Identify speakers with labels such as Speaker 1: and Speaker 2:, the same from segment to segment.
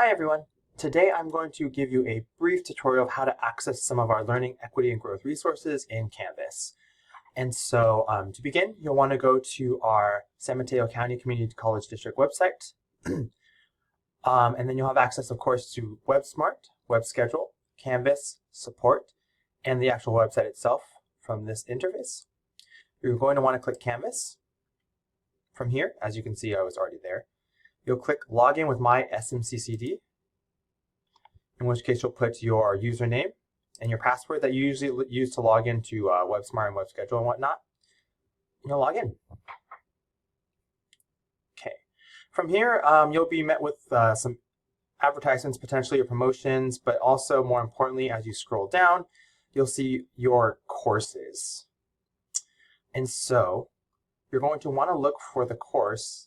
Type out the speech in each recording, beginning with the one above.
Speaker 1: Hi everyone. Today I'm going to give you a brief tutorial of how to access some of our learning, equity, and growth resources in Canvas. And so to begin, you'll want to go to our San Mateo County Community College District website. And then you'll have access, of course, to WebSmart, WebSchedule, Canvas, Support, and the actual website itself from this interface. You're going to want to click Canvas. From here, as you can see, I was already there. You'll click Login with My SMCCD, in which case you'll put your username and your password that you usually use to log into WebSmart and WebSchedule and whatnot. And you'll log in. Okay. From here, you'll be met with some advertisements, potentially, or promotions, but also, more importantly, as you scroll down, you'll see your courses. And so you're going to want to look for the course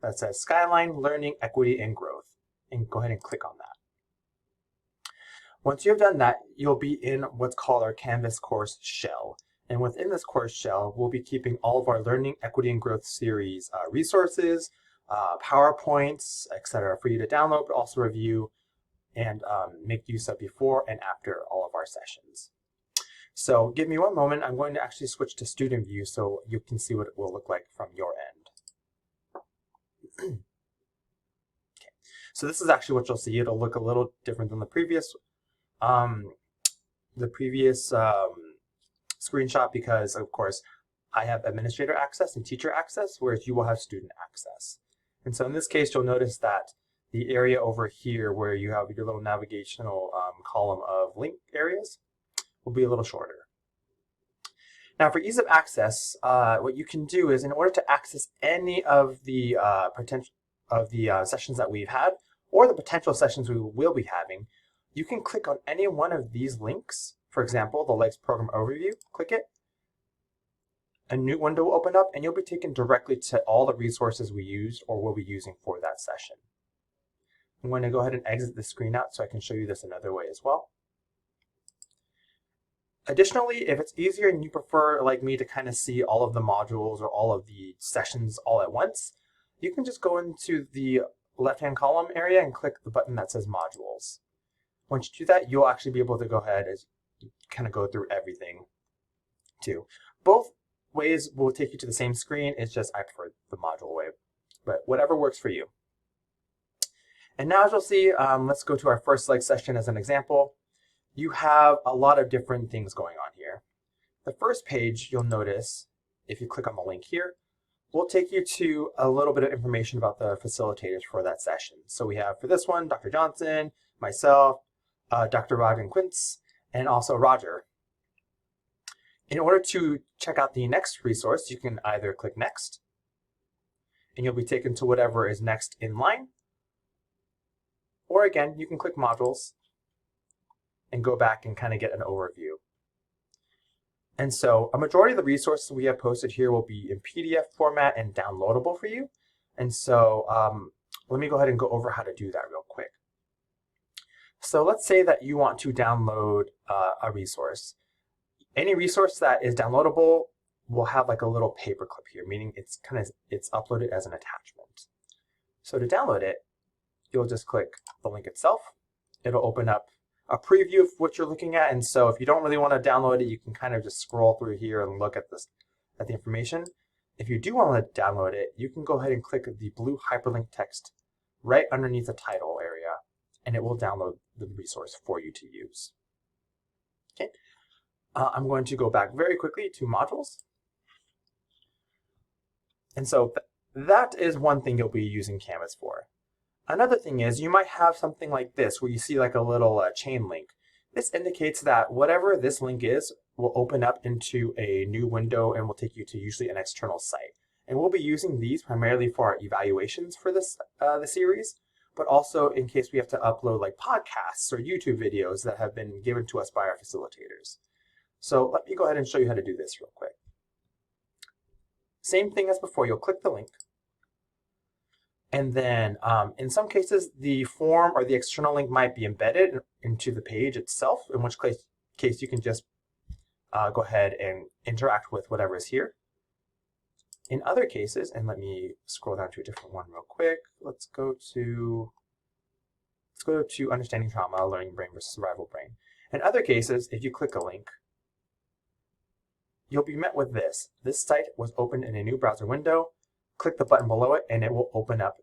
Speaker 1: that says Skyline Learning, Equity, and Growth, and go ahead and click on that. Once you have done that, you'll be in what's called our Canvas course shell. And within this course shell, we'll be keeping all of our Learning, Equity, and Growth series resources, PowerPoints, etc. for you to download, but also review and make use of before and after all of our sessions. So give me one moment. I'm going to actually switch to student view so you can see what it will look like from your end. Okay. So this is actually what you'll see. It'll look a little different than the previous screenshot because, of course, I have administrator access and teacher access, whereas you will have student access. And so in this case, you'll notice that the area over here where you have your little navigational column of link areas will be a little shorter. Now, for ease of access, what you can do is, in order to access any of the sessions that we've had, or the potential sessions we will be having, you can click on any one of these links. For example, the LEGS Program Overview, click it. A new window will open up and you'll be taken directly to all the resources we used or will be using for that session. I'm going to go ahead and exit the screen out so I can show you this another way as well. Additionally, if it's easier and you prefer, like me, to kind of see all of the modules or all of the sessions all at once, you can just go into the left-hand column area and click the button that says Modules. Once you do that, you'll actually be able to go ahead and kind of go through everything too. Both ways will take you to the same screen. It's just I prefer the module way, but whatever works for you. And now, as you'll see, let's go to our first LEGS session as an example. You have a lot of different things going on here. The first page, you'll notice, if you click on the link here, will take you to a little bit of information about the facilitators for that session. So we have, for this one, Dr. Johnson, myself, Dr. Rodden Quince, and also Roger. In order to check out the next resource, you can either click Next, and you'll be taken to whatever is next in line, or again, you can click Modules and go back and kind of get an overview. And so a majority of the resources we have posted here will be in PDF format and downloadable for you. And so let me go ahead and go over how to do that real quick. So let's say that you want to download a resource. Any resource that is downloadable will have like a little paperclip here, meaning it's uploaded as an attachment. So to download it, you'll just click the link itself. It'll open up a preview of what you're looking at, and so if you don't really want to download it, you can kind of just scroll through here and look at the information. If you do want to download it, you can go ahead and click the blue hyperlink text right underneath the title area, and it will download the resource for you to use. Okay, I'm going to go back very quickly to modules, and so that is one thing you'll be using Canvas for. Another thing is you might have something like this where you see like a little chain link. This indicates that whatever this link is will open up into a new window and will take you to usually an external site. And we'll be using these primarily for our evaluations for this the series, but also in case we have to upload like podcasts or YouTube videos that have been given to us by our facilitators. So let me go ahead and show you how to do this real quick. Same thing as before, you'll click the link. And then in some cases, the form or the external link might be embedded into the page itself, in which case you can just go ahead and interact with whatever is here. In other cases, and let me scroll down to a different one real quick. Let's go go to Understanding Trauma, Learning Brain versus Survival Brain. In other cases, if you click a link, you'll be met with this. This site was opened in a new browser window. Click the button below it and it will open up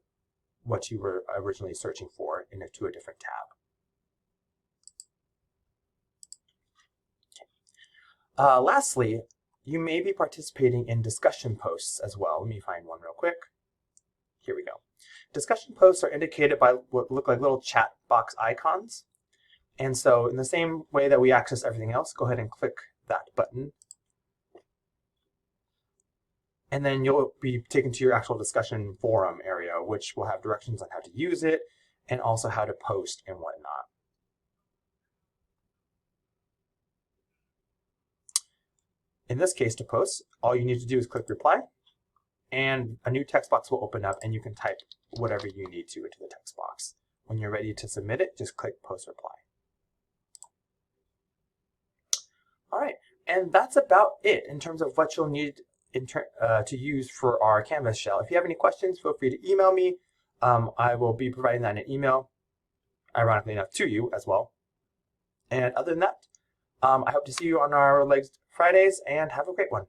Speaker 1: what you were originally searching for to a different tab. Lastly, you may be participating in discussion posts as well. Let me find one real quick. Here we go. Discussion posts are indicated by what look like little chat box icons. And so in the same way that we access everything else, go ahead and click that button. And then you'll be taken to your actual discussion forum area, which will have directions on how to use it and also how to post and whatnot. In this case, to post, all you need to do is click reply, and a new text box will open up and you can type whatever you need to into the text box. When you're ready to submit it, just click post reply. All right, and that's about it in terms of what you'll need to use for our Canvas shell. If you have any questions, feel free to email me. I will be providing that in an email, ironically enough, to you as well. And other than that, I hope to see you on our Legs Fridays, and have a great one.